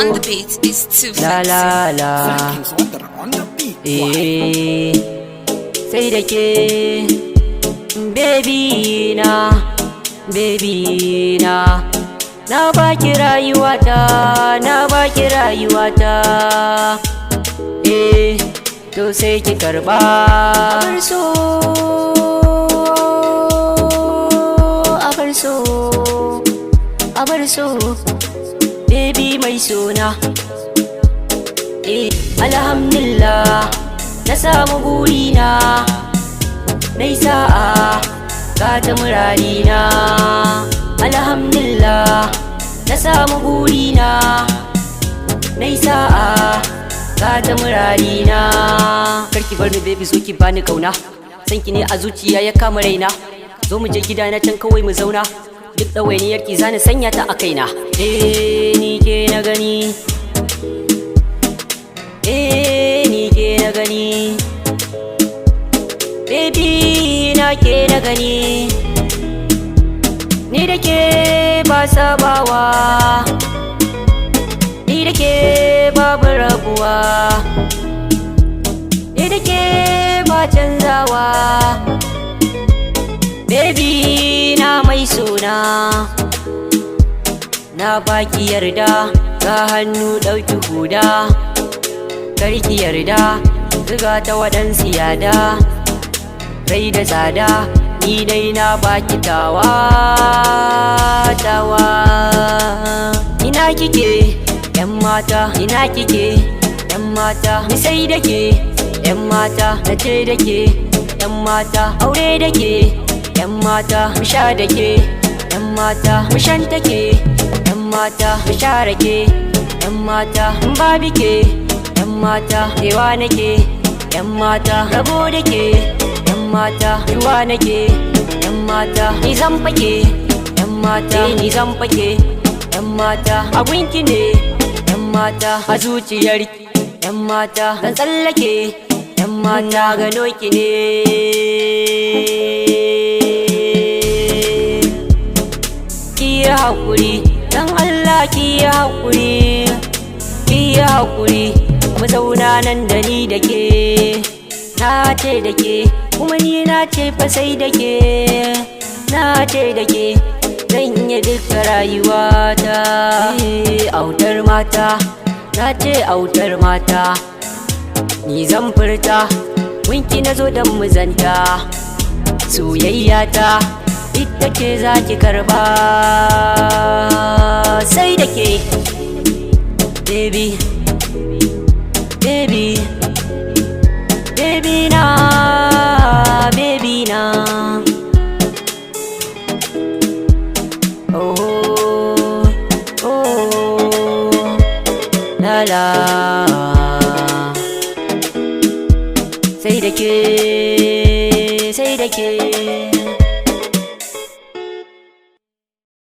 on the beat is too La la la. Sai da ke baby na, baby na. Na baki rayuwata, na baki rayuwata. To sai ki karba. Abar so, abar so, abar so. Baby mai sona. Alhamdulillah, na samu burina. Nai sa'a, ka ta muradina. Alhamdulillah, na samu burina. Nai sa'a, ka ta muradina. Karki bar ni baby, so ki bani kauna. Sanki ne a zuciya ya kama raina. Zo mu je gida na can kawai mu zauna. Duk ɗawainiyar ki zani sanya ta a kaina. Ni ke na gani. Ni ke na gani. Baby na ke na gani. Ni da ke ba sabawa. Ni da ke babu rabuwa. Ni da ke ba canzawa. Baby na mai sona. Na baki yarda, ga hannu ɗauki huda. Karki yarda, zuga ta waɗansu yada. Rai da tsada, ni dai na baki tawa, tawa. Ina kike, 'yan mata, ina kike, 'yan mata. Ni sai da ke, 'yan mata, na ce da ke, 'yan mata. Aure da ke, 'yan mata, mu sha da ke, 'yan mata. Mu shanta ke, 'yan mata. Mu share ke, 'yan mata. In babi ke, 'yan mata. Kewa nake, 'yan mata. Rabo da ke, 'yan mata. Ruwa nake, 'yan mata. Ni zan fake, 'yan mata. Ni zan fake, 'yan mata. Abinki ne, 'yan mata. A zuciyar 'yan mata. Zan tsallake, 'yan mata. Gano ki ne. Ki haƙuri, dan Allah ki haƙuri, ki haƙuri. Mu zauna nan da ni da ke. Na ce da ke, kuma ni na ce fa sai da ke. Na ce da ke, zan yi duka rayuwata. Autar mata, na ce autar mata. Ni zan furta, winki na zo don mu zanta. Soyayyata ita ce za ki karba. Sai da ke, baby, baby, baby na, baby na. Oh, oh, la la. Sai da ke, sai da ke.